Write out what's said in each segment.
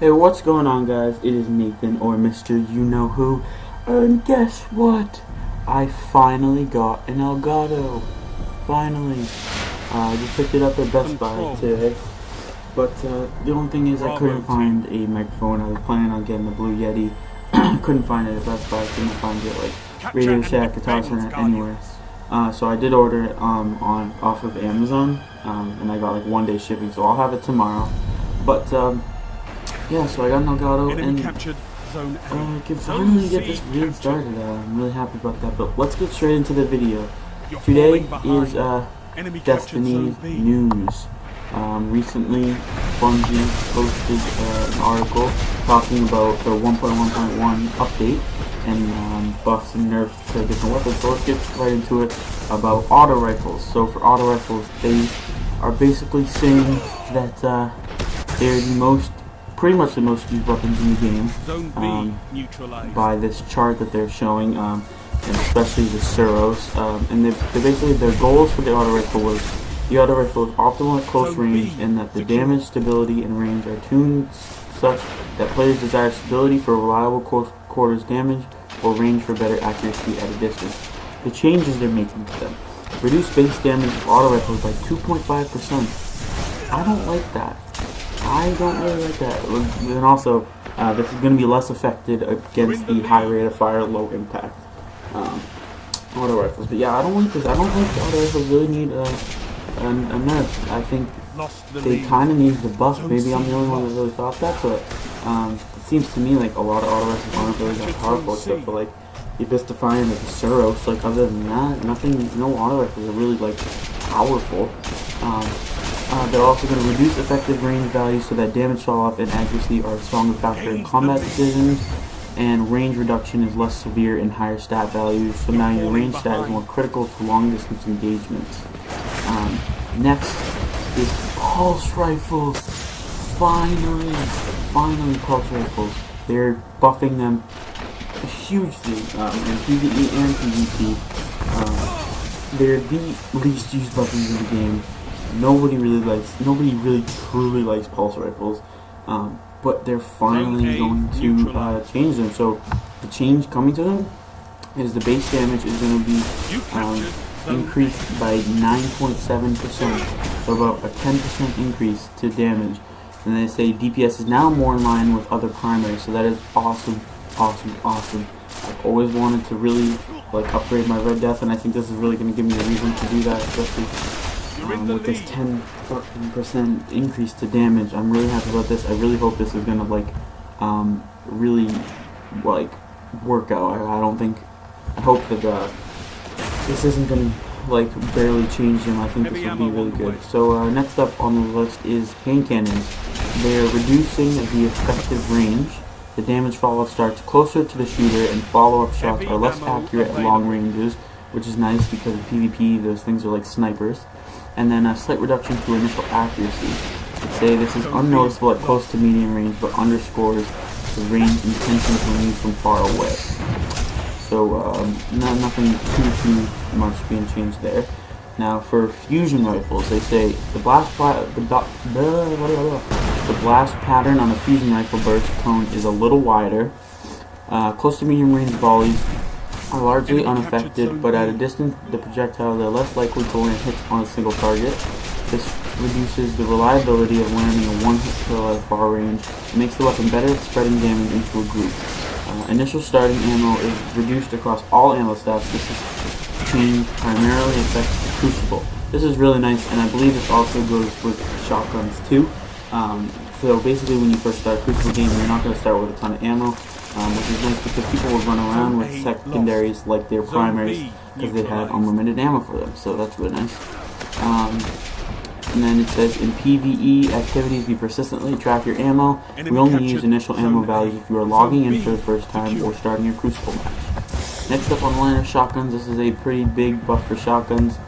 Hey, what's going on, guys? It is Nathan, or Mr. You Know Who, and guess what? I finally got an Elgato. Finally. I just picked it up at Best Buy today. But the only thing is I couldn't find a microphone. I was planning on getting the Blue Yeti. Couldn't find it at Best Buy. Couldn't find it like Radio Shack, Guitar Center, anywhere. So I did order it off of Amazon, and I got like 1 day shipping, so I'll have it tomorrow. But yeah, so I got an Elgato, and I can finally get this really started. I'm really happy about that. But let's get straight into the video. Today is Destiny's news. Recently, Bungie posted an article talking about the 1.1.1 update and buffs and nerfs to different weapons. So let's get right into it about auto rifles. So for auto rifles, they are basically saying that they're pretty much the most used weapons in the game by this chart that they're showing, and especially the Suros. And they're basically, their goals for the auto rifle was the auto rifle is optimal at close range, and that the damage, stability, and range are tuned such that players desire stability for reliable close quarters damage or range for better accuracy at a distance. The changes they're making to them: reduce base damage of auto rifles by 2.5%. I don't like that. I don't really like that. And also, this is going to be less affected against the high rate of fire, low impact auto rifles. But yeah, I don't like this. I don't think the auto rifles really need a nerf. I think they kind of need the buff. Maybe I'm the only one that really thought that, but it seems to me like a lot of auto rifles aren't really that powerful, except for like the Abyssify and the Suros. Like other than that, no auto rifles are really like powerful. They're also going to reduce effective range values so that damage fall-off and accuracy are a stronger factor in combat decisions, and range reduction is less severe in higher stat values, so now your range stat is more critical to long-distance engagements. Next is pulse rifles. Finally pulse rifles. They're buffing them hugely in PvE and PvP. They're the least used weapons in the game. Nobody really truly likes pulse rifles, but they're finally going to change them. So the change coming to them is the base damage is going to be increased by 9.7%, so about a 10% increase to damage. And they say DPS is now more in line with other primaries, so that is awesome. I've always wanted to really like upgrade my Red Death, and I think this is really going to give me a reason to do that, especially with this 10% increase to damage. I'm really happy about this. I really hope this is gonna like really like work out. I hope that this isn't gonna like barely change them. I think this will be really good. So next up on the list is pain cannons. They're reducing the effective range. The damage follow-up starts closer to the shooter, and follow-up shots are less accurate at long ranges, which is nice because in PvP those things are like snipers. And then a slight reduction to initial accuracy. Say this is unnoticeable at close to medium range, but underscores the range intention to use from far away. So nothing too much being changed there. Now for fusion rifles, they say the blast pattern on the fusion rifle burst cone is a little wider. Close to medium range volleys are largely unaffected, but at a distance, the projectiles are less likely to land hits on a single target. This reduces the reliability of landing a one-hit kill at a far range and makes the weapon better at spreading damage into a group. Initial starting ammo is reduced across all ammo stats. This is change primarily affects the Crucible. This is really nice, and I believe this also goes with shotguns too. So basically, when you first start a Crucible game, you're not going to start with a ton of ammo. Which is nice because people will run around with secondaries like their primaries because they had unlimited ammo for them, so that's really nice. And then it says in PvE activities, we persistently track your ammo. We only use initial ammo values if you are logging in for the first time or starting a Crucible match. Next up on the line of shotguns, this is a pretty big buff for shotguns.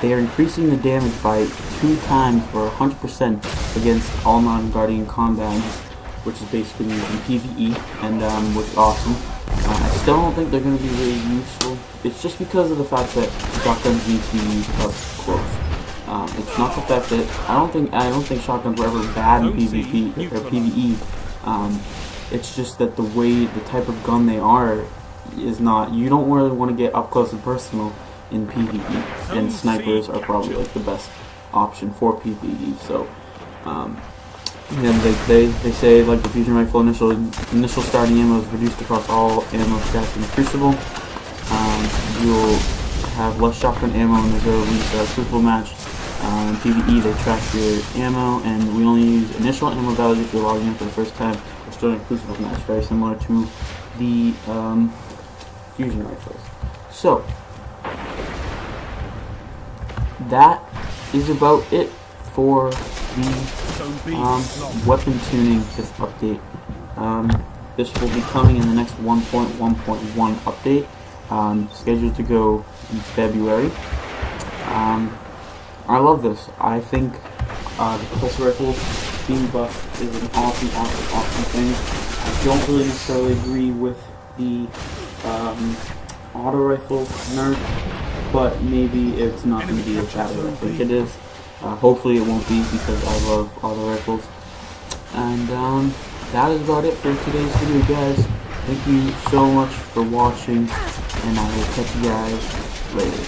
They are increasing the damage by 2 times or 100% against all non-guardian combats, which is basically used in PvE, and which is awesome. I still don't think they're going to be really useful. It's just because of the fact that shotguns need to be used up close. It's not the fact that I don't think shotguns were ever bad in PvP or PvE. It's just that the type of gun they are is not. You don't really want to get up close and personal in PvE, and snipers are probably like the best option for PvE. So, and they say like the fusion rifle initial starting ammo is reduced across all ammo stats in the Crucible. You'll have less shotgun ammo in the Zero Crucible match. In PvE, they track your ammo, and we only use initial ammo values if you're logging in for the first time or starting a Crucible match, very similar to the fusion rifles. So, that is about it for the weapon tuning this update. This will be coming in the next 1.1.1 update, scheduled to go in February. I love this. I think the pulsar rifle being buffed is an awesome thing. I don't really necessarily agree with the auto rifle nerf, but maybe it's not going to be as bad as I think it is. Hopefully it won't be, because I love auto rifles. And that is about it for today's video, guys. Thank you so much for watching, and I will catch you guys later.